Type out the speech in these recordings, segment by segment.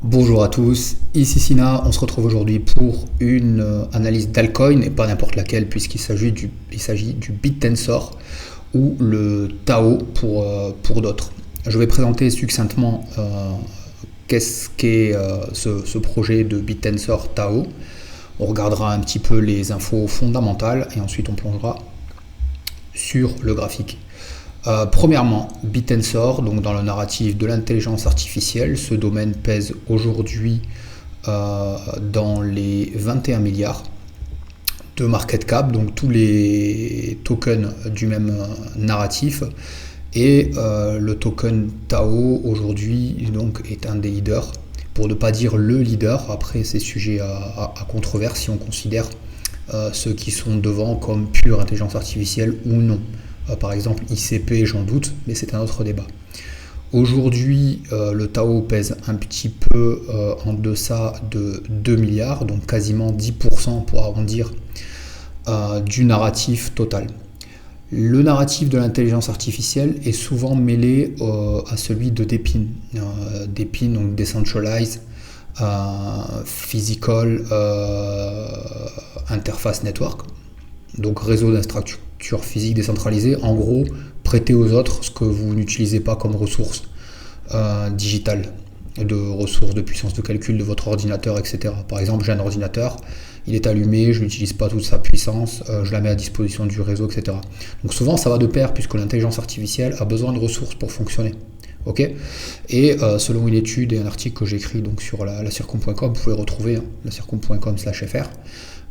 Bonjour à tous, ici Sina, on se retrouve aujourd'hui pour une analyse d'altcoin et pas n'importe laquelle puisqu'il s'agit du BitTensor ou le Tao pour d'autres. Je vais présenter succinctement qu'est-ce qu'est ce projet de BitTensor Tao. On regardera un petit peu les infos fondamentales et ensuite on plongera sur le graphique. Premièrement, BitTensor, donc dans le narratif de l'intelligence artificielle, ce domaine pèse aujourd'hui dans les 21 milliards de market cap, donc tous les tokens du même narratif. Et le token Tao aujourd'hui donc est un des leaders, pour ne pas dire le leader. Après, c'est sujet à controverse si on considère ceux qui sont devant comme pure intelligence artificielle ou non. Par exemple, ICP, j'en doute, mais c'est un autre débat. Aujourd'hui, le Tao pèse un petit peu en deçà de 2 milliards, donc quasiment 10% pour arrondir du narratif total. Le narratif de l'intelligence artificielle est souvent mêlé à celui de DePIN. DePIN, donc Decentralized Physical Interface Network, donc réseau d'infrastructure physique décentralisée. En gros, prêter aux autres ce que vous n'utilisez pas comme ressources digitales, de ressources de puissance de calcul de votre ordinateur, etc. Par exemple, j'ai un ordinateur, il est allumé, je n'utilise pas toute sa puissance, je la mets à disposition du réseau, etc. Donc souvent, ça va de pair puisque l'intelligence artificielle a besoin de ressources pour fonctionner. Ok. Et selon une étude et un article que j'écris donc sur la circom.com, vous pouvez retrouver la circom.com/fr.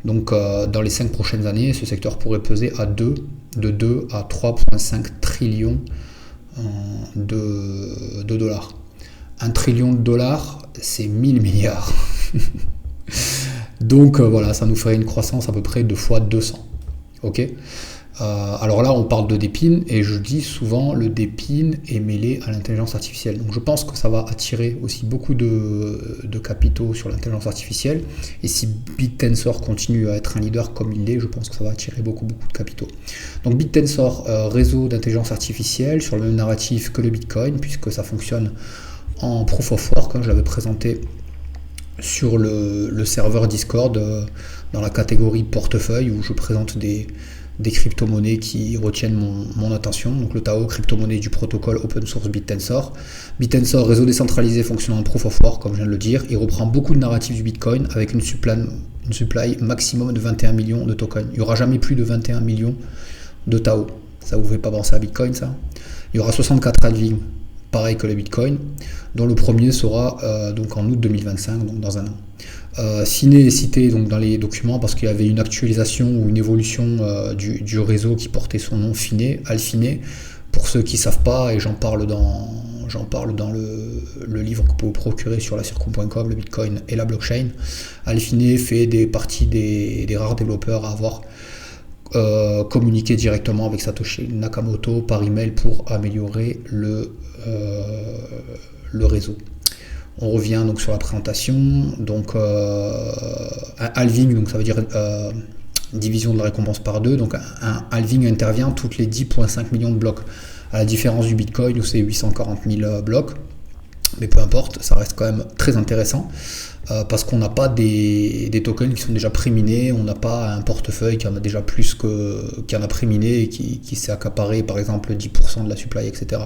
Donc dans les 5 prochaines années, ce secteur pourrait peser de 2 à 3,5 trillions de dollars. 1 trillion de dollars, c'est 1000 milliards. Donc voilà, ça nous ferait une croissance à peu près de fois 200. Ok. Alors là, on parle de DePIN et je dis souvent le DePIN est mêlé à l'intelligence artificielle. Donc je pense que ça va attirer aussi beaucoup de capitaux sur l'intelligence artificielle. Et si BitTensor continue à être un leader comme il l'est, je pense que ça va attirer beaucoup de capitaux. Donc BitTensor, réseau d'intelligence artificielle sur le même narratif que le Bitcoin, puisque ça fonctionne en proof of work. Je l'avais présenté sur le serveur Discord dans la catégorie portefeuille où je présente des crypto-monnaies qui retiennent mon attention. Donc le Tao, crypto-monnaie du protocole open source BitTensor. BitTensor, réseau décentralisé fonctionnant en proof of work, comme je viens de le dire. Il reprend beaucoup de narratifs du Bitcoin avec une supply maximum de 21 millions de tokens. Il n'y aura jamais plus de 21 millions de Tao. Ça vous fait pas penser à Bitcoin, ça? Il y aura 64 halvings, pareil que le Bitcoin, dont le premier sera donc en août 2025, donc dans un an. Ciné est cité donc dans les documents parce qu'il y avait une actualisation ou une évolution du réseau qui portait son nom, Finé, Alfiné. Pour ceux qui ne savent pas, et j'en parle dans le livre que vous pouvez procurer sur la circom.com, le Bitcoin et la blockchain. Alfiné fait partie des rares développeurs à avoir communiqué directement avec Satoshi Nakamoto par email pour améliorer le réseau. On revient donc sur la présentation. Donc halving, donc ça veut dire division de la récompense par 2. Donc un halving intervient toutes les 10,5 millions de blocs. À la différence du Bitcoin où c'est 840 000 blocs. Mais peu importe, ça reste quand même très intéressant parce qu'on n'a pas des tokens qui sont déjà préminés, on n'a pas un portefeuille qui en a déjà plus qui en a préminé et qui s'est accaparé par exemple 10% de la supply, etc.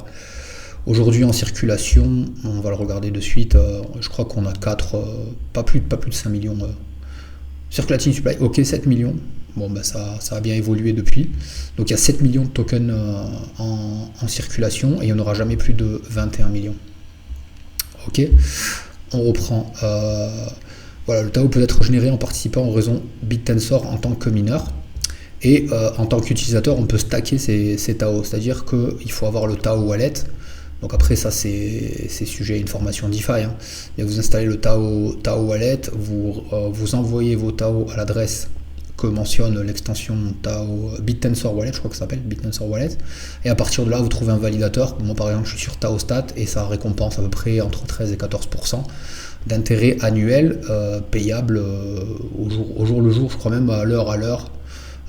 Aujourd'hui en circulation, on va le regarder de suite, je crois qu'on a 4, pas plus de 5 millions. Circulating supply, ok, 7 millions. Bon, ben ça a bien évolué depuis. Donc il y a 7 millions de tokens en circulation et il n'y en aura jamais plus de 21 millions. Ok, on reprend. Voilà, le Tao peut être généré en participant au réseau BitTensor en tant que mineur. Et en tant qu'utilisateur, on peut stacker ces Tao. C'est-à-dire qu'il faut avoir le Tao Wallet. Donc après ça c'est sujet à une formation DeFi. Et vous installez le Tao Wallet, vous envoyez vos Tao à l'adresse que mentionne l'extension Tao BitTensor Wallet, je crois que ça s'appelle BitTensor Wallet. Et à partir de là, vous trouvez un validateur. Moi par exemple, je suis sur TaoStat et ça récompense à peu près entre 13 et 14% d'intérêt annuel payable au jour le jour, je crois même à l'heure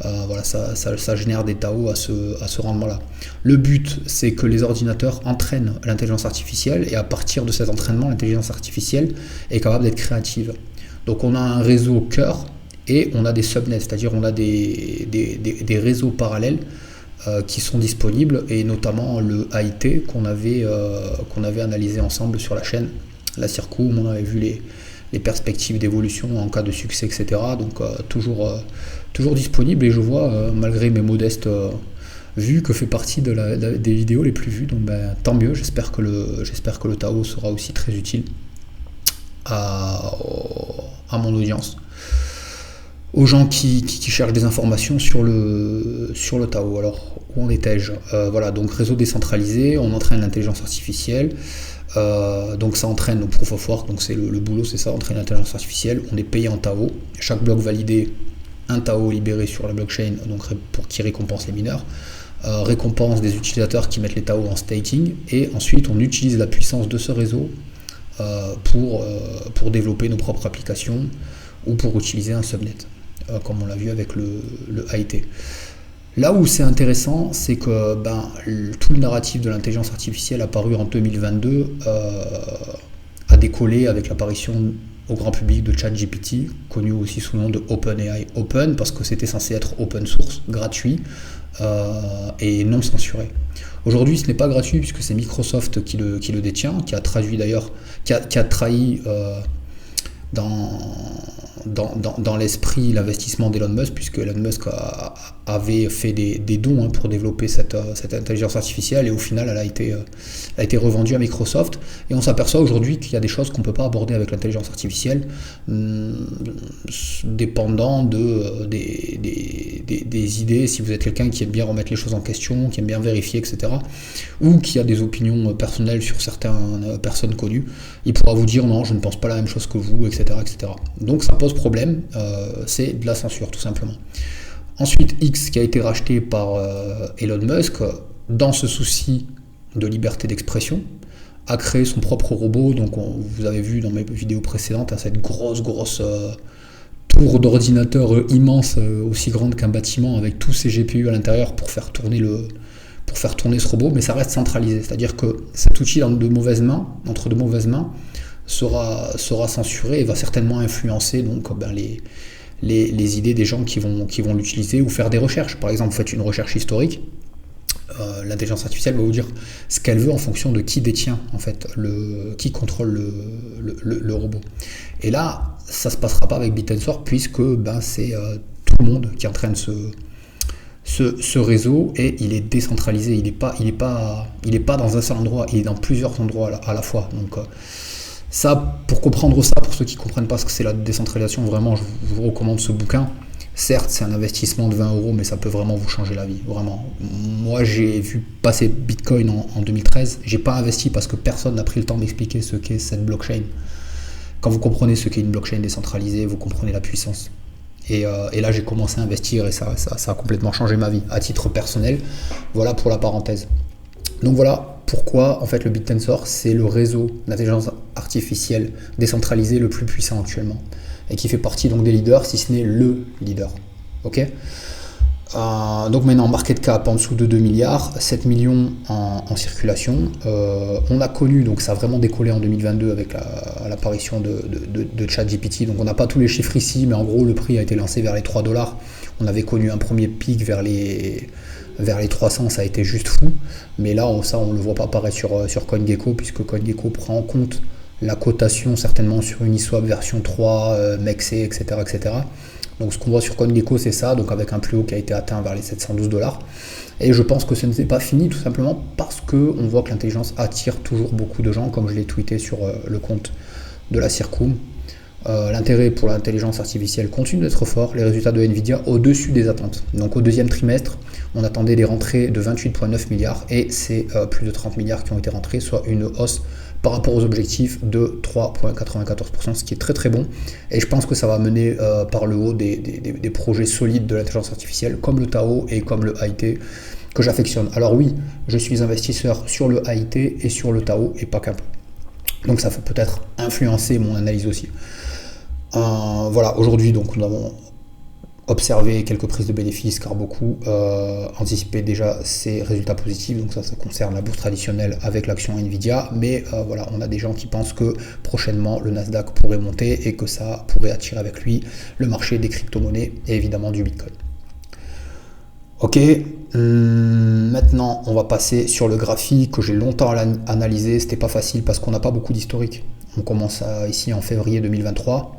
Voilà, ça génère des Tao à ce rendement-là. Le but, c'est que les ordinateurs entraînent l'intelligence artificielle, et à partir de cet entraînement, l'intelligence artificielle est capable d'être créative. Donc on a un réseau cœur et on a des subnets, c'est-à-dire on a des réseaux parallèles qui sont disponibles, et notamment le AIT qu'on avait analysé ensemble sur la chaîne, la Circoum. On avait vu les perspectives d'évolution en cas de succès, etc. Donc toujours disponible, et je vois, malgré mes modestes vues, que fait partie des vidéos les plus vues. Donc tant mieux, j'espère que le Tao sera aussi très utile à mon audience, aux gens qui cherchent des informations sur le Tao. Alors, où en étais-je ? Voilà, donc réseau décentralisé, on entraîne l'intelligence artificielle, donc ça entraîne le proof of work, donc c'est le boulot, c'est ça, entraîner l'intelligence artificielle. On est payé en Tao, chaque bloc validé, un Tao libéré sur la blockchain, donc pour qui récompense les mineurs, récompense des utilisateurs qui mettent les Tao en staking, et ensuite on utilise la puissance de ce réseau pour développer nos propres applications, ou pour utiliser un subnet, comme on l'a vu avec le AIT. Là où c'est intéressant, c'est que tout le narratif de l'intelligence artificielle apparu en 2022 a décollé avec l'apparition au grand public de ChatGPT, connu aussi sous le nom de OpenAI. Open parce que c'était censé être open source, gratuit et non censuré. Aujourd'hui, ce n'est pas gratuit puisque c'est Microsoft qui le détient, qui a traduit d'ailleurs, qui a trahi dans l'esprit l'investissement d'Elon Musk, puisque Elon Musk avait fait des dons pour développer cette intelligence artificielle, et au final elle a été revendue à Microsoft, et on s'aperçoit aujourd'hui qu'il y a des choses qu'on ne peut pas aborder avec l'intelligence artificielle, dépendant des idées. Si vous êtes quelqu'un qui aime bien remettre les choses en question, qui aime bien vérifier, etc., ou qui a des opinions personnelles sur certaines personnes connues, il pourra vous dire non, je ne pense pas la même chose que vous, etc. etc. Donc ça pose problème, c'est de la censure tout simplement. Ensuite, X, qui a été racheté par Elon Musk, dans ce souci de liberté d'expression, a créé son propre robot. Donc vous avez vu dans mes vidéos précédentes, cette grosse tour d'ordinateur immense, aussi grande qu'un bâtiment, avec tous ses GPU à l'intérieur pour faire tourner ce robot, mais ça reste centralisé. C'est-à-dire que cet outil entre de mauvaises mains, sera censuré et va certainement influencer donc les idées des gens qui vont l'utiliser ou faire des recherches. Par exemple, vous faites une recherche historique, l'intelligence artificielle va vous dire ce qu'elle veut en fonction de qui détient, en fait, qui contrôle le robot. Et là, ça ne se passera pas avec Bitensor, puisque c'est tout le monde qui entraîne ce réseau, et il est décentralisé. Il n'est pas dans un seul endroit, il est dans plusieurs endroits à la fois. Donc ça, pour comprendre ça, pour ceux qui ne comprennent pas ce que c'est la décentralisation, vraiment, je vous recommande ce bouquin. Certes, c'est un investissement de 20 €, mais ça peut vraiment vous changer la vie, vraiment. Moi, j'ai vu passer Bitcoin en 2013. J'ai pas investi parce que personne n'a pris le temps d'expliquer ce qu'est cette blockchain. Quand vous comprenez ce qu'est une blockchain décentralisée, vous comprenez la puissance. Et là, j'ai commencé à investir, et ça a complètement changé ma vie, à titre personnel. Voilà pour la parenthèse. Donc voilà pourquoi en fait le Bitensor, c'est le réseau d'intelligence artificielle décentralisé le plus puissant actuellement, et qui fait partie donc des leaders, si ce n'est le leader. Ok. Donc maintenant, market cap en dessous de 2 milliards, 7 millions en circulation. On a connu, donc ça a vraiment décollé en 2022 avec l'apparition de ChatGPT. Donc on n'a pas tous les chiffres ici, mais en gros le prix a été lancé vers les 3 $. On avait connu un premier pic vers les 300, ça a été juste fou. Mais là, on ne le voit pas apparaître sur CoinGecko, puisque CoinGecko prend en compte la cotation certainement sur Uniswap version 3, MEXC, etc., etc. Donc ce qu'on voit sur CoinGecko, c'est ça, donc avec un plus haut qui a été atteint vers les 712 $. Et je pense que ce n'est pas fini, tout simplement parce qu'on voit que l'intelligence attire toujours beaucoup de gens, comme je l'ai tweeté sur le compte de la Circoum. L'intérêt pour l'intelligence artificielle continue d'être fort, les résultats de Nvidia au-dessus des attentes. Donc au deuxième trimestre, on attendait des rentrées de 28,9 milliards, et c'est plus de 30 milliards qui ont été rentrés, soit une hausse par rapport aux objectifs de 3,94%, ce qui est très très bon. Et je pense que ça va mener par le haut des projets solides de l'intelligence artificielle, comme le Tao et comme le AIT, que j'affectionne. Alors oui, je suis investisseur sur le AIT et sur le Tao, et pas qu'un peu. Donc ça peut peut-être influencer mon analyse aussi. Voilà, aujourd'hui, donc nous avons observer quelques prises de bénéfices car beaucoup anticipaient déjà ces résultats positifs, donc ça concerne la bourse traditionnelle avec l'action Nvidia, mais voilà, on a des gens qui pensent que prochainement le Nasdaq pourrait monter et que ça pourrait attirer avec lui le marché des crypto-monnaies et évidemment du Bitcoin. Ok, maintenant on va passer sur le graphique que j'ai longtemps analysé, c'était pas facile parce qu'on n'a pas beaucoup d'historique. On commence ici en février 2023.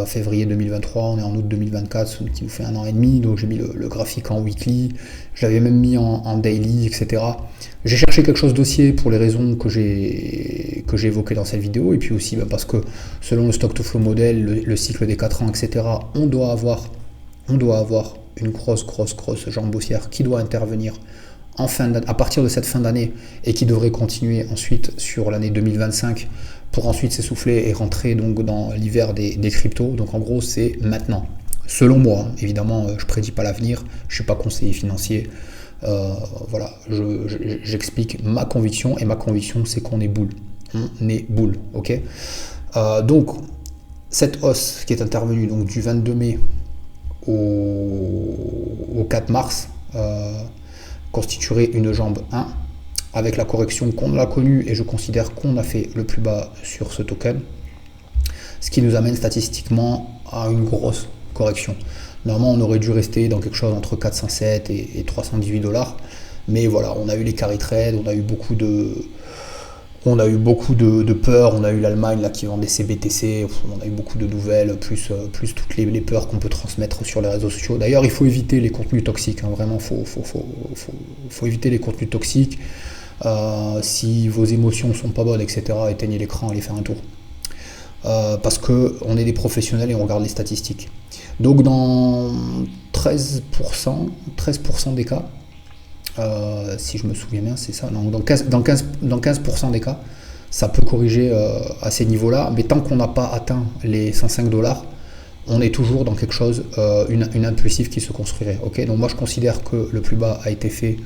Février 2023, on est en août 2024, ce qui nous fait 1 an et demi, donc j'ai mis le graphique en weekly, je l'avais même mis en daily, etc. J'ai cherché quelque chose d'haussier pour les raisons que j'ai évoquées dans cette vidéo, et puis aussi parce que selon le stock to flow model, le cycle des 4 ans, etc., on doit avoir une grosse jambe haussière qui doit intervenir à partir de cette fin d'année et qui devrait continuer ensuite sur l'année 2025 pour ensuite s'essouffler et rentrer donc dans l'hiver des cryptos. Donc en gros, c'est maintenant. Selon moi, évidemment, je ne prédis pas l'avenir, je ne suis pas conseiller financier. Voilà, j'explique ma conviction, et ma conviction, c'est qu'on est boule. On est boule, ok. Donc, cette hausse qui est intervenue donc, du 22 mai au 4 mars constituerait une jambe 1. Avec la correction qu'on a connue, et je considère qu'on a fait le plus bas sur ce token, ce qui nous amène statistiquement à une grosse correction. Normalement, on aurait dû rester dans quelque chose entre 407 et 318 $, mais voilà, on a eu les carry trades, on a eu beaucoup de peurs, on a eu l'Allemagne là qui vendait ses BTC, on a eu beaucoup de nouvelles, plus toutes les peurs qu'on peut transmettre sur les réseaux sociaux. D'ailleurs, il faut éviter les contenus toxiques, hein, vraiment, faut éviter les contenus toxiques. Si vos émotions ne sont pas bonnes, etc., éteignez l'écran, allez faire un tour. Parce qu'on est des professionnels et on regarde les statistiques. Donc dans 13% des cas, si je me souviens bien, c'est ça, dans 15% des cas, ça peut corriger à ces niveaux-là, mais tant qu'on n'a pas atteint les 105 $, on est toujours dans quelque chose, une impulsive qui se construirait. Okay, donc moi je considère que le plus bas a été fait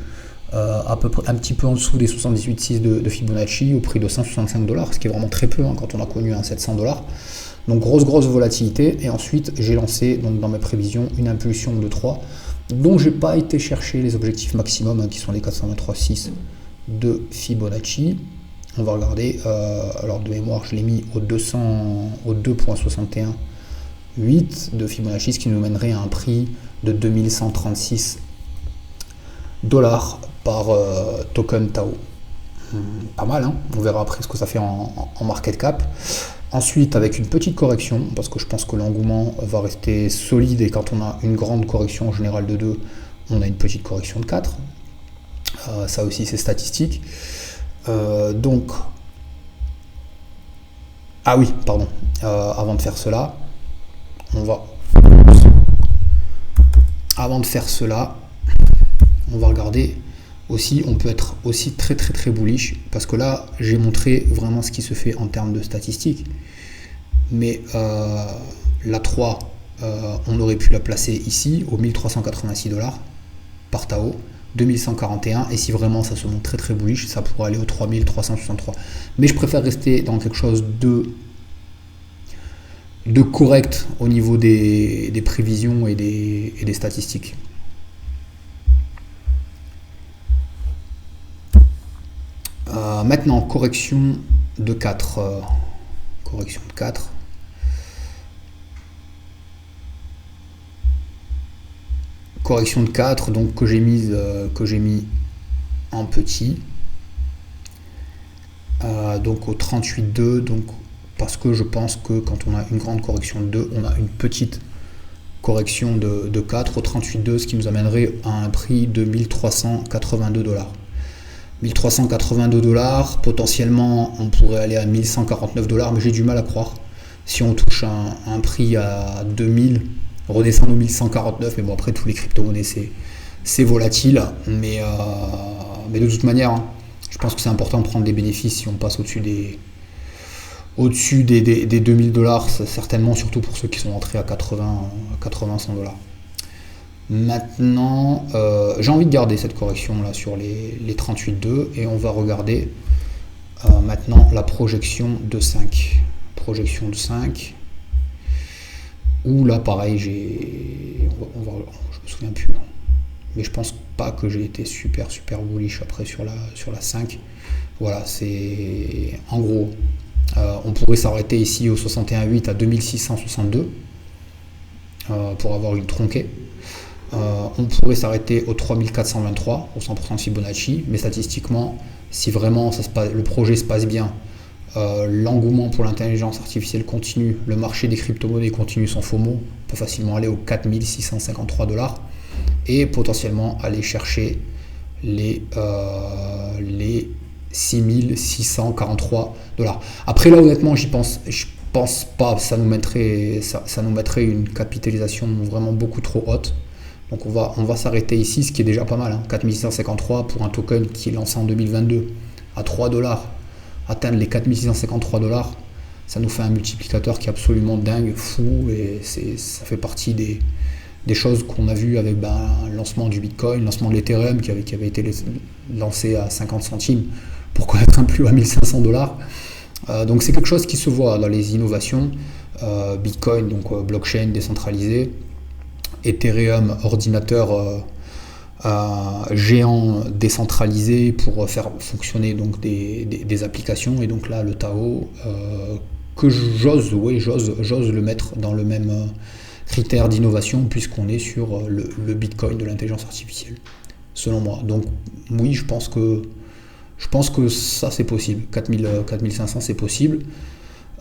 à peu près un petit peu en dessous des 78,6 de Fibonacci au prix de 165 $, ce qui est vraiment très peu quand on a connu un 700 $. Donc grosse volatilité, et ensuite j'ai lancé donc, dans mes prévisions une impulsion de 3, dont j'ai pas été chercher les objectifs maximum qui sont les 423,6 de Fibonacci. On va regarder, alors de mémoire je l'ai mis au 2.61,8 de Fibonacci, ce qui nous mènerait à un prix de 2136 $ par token Tao. Pas mal, hein, on verra après ce que ça fait en market cap. Ensuite, avec une petite correction, parce que je pense que l'engouement va rester solide, et quand on a une grande correction en général de 2, on a une petite correction de 4. Ça aussi, c'est statistique. Donc, ah oui, pardon, avant de faire cela, on va regarder aussi, on peut être aussi très bullish, parce que là j'ai montré vraiment ce qui se fait en termes de statistiques, mais la 3 on aurait pu la placer ici au 1386 $ par Tao, 2141, et si vraiment ça se montre très bullish, ça pourrait aller au 3363, mais je préfère rester dans quelque chose de correct au niveau des prévisions et des statistiques. Maintenant, correction de 4. Correction de 4. Correction de 4, donc que j'ai mis en petit. Donc au 38,2, donc parce que je pense que quand on a une grande correction de 2, on a une petite correction de 4 au 38,2, ce qui nous amènerait à un prix de 1382 $. 1382 $, potentiellement on pourrait aller à 1149 $, mais j'ai du mal à croire. Si on touche un prix à 2000, redescendre aux 1149, mais bon, après tous les crypto-monnaies c'est volatile, mais de toute manière, hein, je pense que c'est important de prendre des bénéfices si on passe au-dessus des 2000 $, certainement, surtout pour ceux qui sont entrés à 80, 100 $. Maintenant, j'ai envie de garder cette correction là sur les 38,2, et on va regarder maintenant la projection de 5. Projection de 5. Où là, pareil, je me souviens plus. Mais je pense pas que j'ai été super bullish après sur la 5. Voilà, c'est en gros, on pourrait s'arrêter ici au 61,8 à 2662 pour avoir une tronquée. On pourrait s'arrêter au 3423 au 100% de Fibonacci, mais statistiquement, si vraiment le projet se passe bien, l'engouement pour l'intelligence artificielle continue, le marché des crypto-monnaies continue son FOMO, on peut facilement aller aux 4653 $ et potentiellement aller chercher les 6643 $. Après là, honnêtement, je pense pas, ça nous mettrait une capitalisation vraiment beaucoup trop haute. Donc on va s'arrêter ici, ce qui est déjà pas mal, 4653 pour un token qui est lancé en 2022 à 3 $. Atteindre les 4653 $, ça nous fait un multiplicateur qui est absolument dingue, fou, et ça fait partie des choses qu'on a vues avec le lancement du Bitcoin, le lancement de l'Ethereum qui avait été lancé à 50 centimes pour connaître un plus haut à 1500 $. Donc c'est quelque chose qui se voit dans les innovations. Bitcoin, donc blockchain décentralisé, Ethereum, ordinateur géant décentralisé pour faire fonctionner donc des applications, et donc là le Tao que j'ose le mettre dans le même critère d'innovation puisqu'on est sur le Bitcoin de l'intelligence artificielle selon moi. Donc oui, je pense que ça c'est possible, 4500 c'est possible.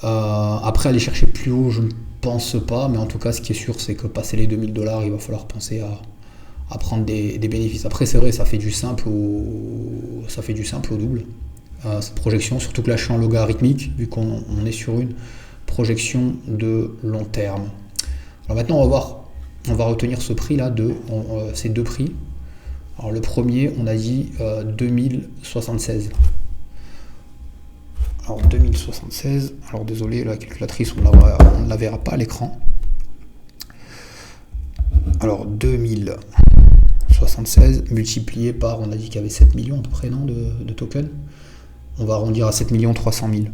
Après aller chercher plus haut, je ne pense pas, mais en tout cas ce qui est sûr c'est que passer les 2000 $, il va falloir penser à prendre des bénéfices. Après c'est vrai, ça fait du simple au double, cette projection, surtout que là je suis en logarithmique vu qu'on est sur une projection de long terme. Alors maintenant on va retenir ce prix là ces deux prix. Alors le premier, on a dit 2076. Alors 2076, alors désolé, la calculatrice on ne la verra pas à l'écran. Alors 2076 multiplié par, on a dit qu'il y avait 7 millions à peu près, non, de tokens. On va arrondir à 7 300 000.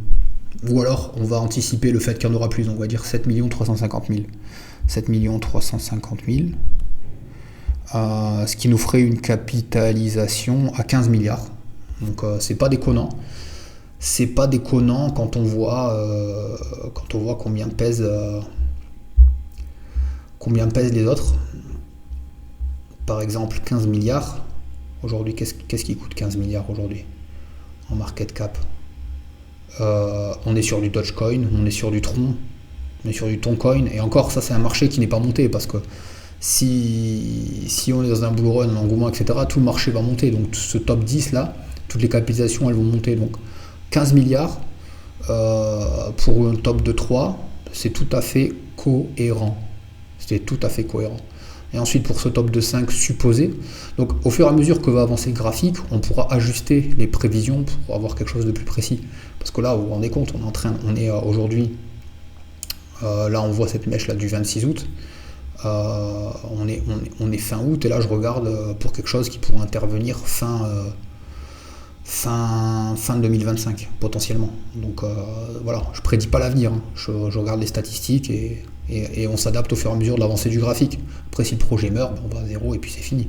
Ou alors on va anticiper le fait qu'il y en aura plus, on va dire 7 350 000. 7 350 000. Ce qui nous ferait une capitalisation à 15 milliards. Donc c'est pas déconnant. C'est pas déconnant quand on voit combien pèsent les autres. Par exemple 15 milliards. Aujourd'hui, qu'est-ce qui coûte 15 milliards aujourd'hui en market cap? On est sur du Dogecoin, on est sur du Tron, on est sur du Toncoin, et encore ça c'est un marché qui n'est pas monté parce que si on est dans un bull run, un engouement, etc., tout le marché va monter. Donc ce top 10 là, toutes les capitalisations elles vont monter. Donc 15 milliards pour un top de 3, c'est tout à fait cohérent. C'est tout à fait cohérent. Et ensuite pour ce top de 5 supposé, donc au fur et à mesure que va avancer le graphique, on pourra ajuster les prévisions pour avoir quelque chose de plus précis. Parce que là, vous vous rendez compte, on est aujourd'hui, là on voit cette mèche là du 26 août, on est fin août, et là je regarde pour quelque chose qui pourrait intervenir fin 2025 potentiellement. Donc voilà, je prédis pas l'avenir, hein. Je regarde les statistiques et on s'adapte au fur et à mesure de l'avancée du graphique. Après si le projet meurt, on va à zéro et puis c'est fini.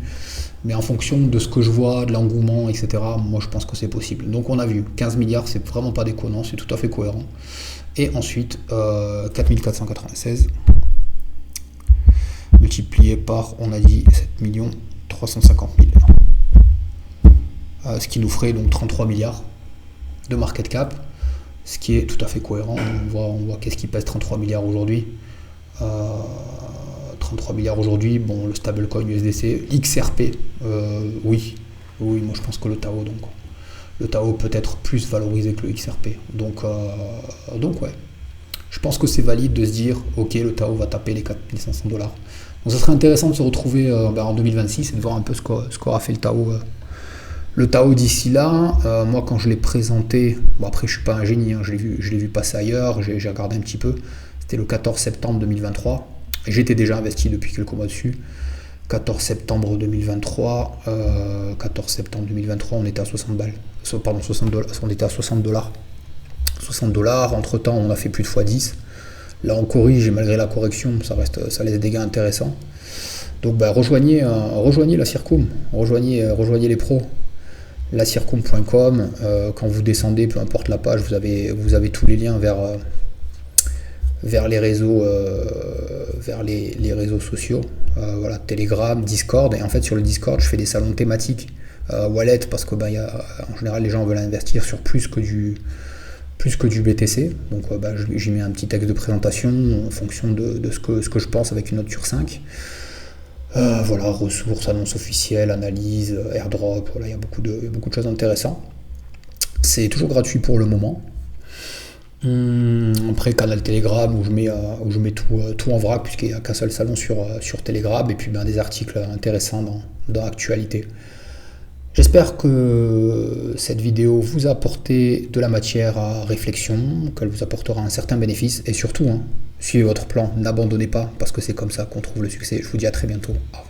Mais en fonction de ce que je vois, de l'engouement, etc., moi je pense que c'est possible. Donc on a vu, 15 milliards c'est vraiment pas déconnant, c'est tout à fait cohérent. Et ensuite 4496 multiplié par, on a dit 7 350 000. Ce qui nous ferait donc 33 milliards de market cap, ce qui est tout à fait cohérent. On voit qu'est-ce qui pèse 33 milliards aujourd'hui. 33 milliards aujourd'hui, bon, le stablecoin USDC, XRP, oui, moi je pense que le Tao peut être plus valorisé que le XRP. Donc ouais, je pense que c'est valide de se dire, ok, le Tao va taper les 4500 $. Donc ça serait intéressant de se retrouver en 2026 et de voir un peu ce qu'aura fait le Tao d'ici là. Moi quand je l'ai présenté, bon après je suis pas un génie, hein, je l'ai vu passer ailleurs, j'ai regardé un petit peu, c'était le 14 septembre 2023, et j'étais déjà investi depuis quelques mois dessus. 14 septembre 2023, on était à 60 balles, pardon 60 $, on était à 60 $. 60 $, entre temps on a fait plus de x10, Là on corrige et malgré la correction, ça laisse des gains intéressants. Donc rejoignez la Circum, rejoignez les pros. Lacircum.com, quand vous descendez, peu importe la page, vous avez tous les liens vers les réseaux, les réseaux sociaux, voilà, Telegram, Discord. Et en fait sur le Discord je fais des salons thématiques wallet parce que en général les gens veulent investir sur plus que du BTC. Donc j'y mets un petit texte de présentation en fonction de ce que je pense avec une note sur 5. Voilà, ressources, annonces officielles, analyse, airdrop, voilà, il y a beaucoup de choses intéressantes. C'est toujours gratuit pour le moment. Après, canal Telegram où je mets tout en vrac, puisqu'il n'y a qu'un seul salon sur Telegram, et puis des articles intéressants dans l'actualité. J'espère que cette vidéo vous a apporté de la matière à réflexion, qu'elle vous apportera un certain bénéfice, et surtout, suivez votre plan, n'abandonnez pas, parce que c'est comme ça qu'on trouve le succès. Je vous dis à très bientôt. Au revoir.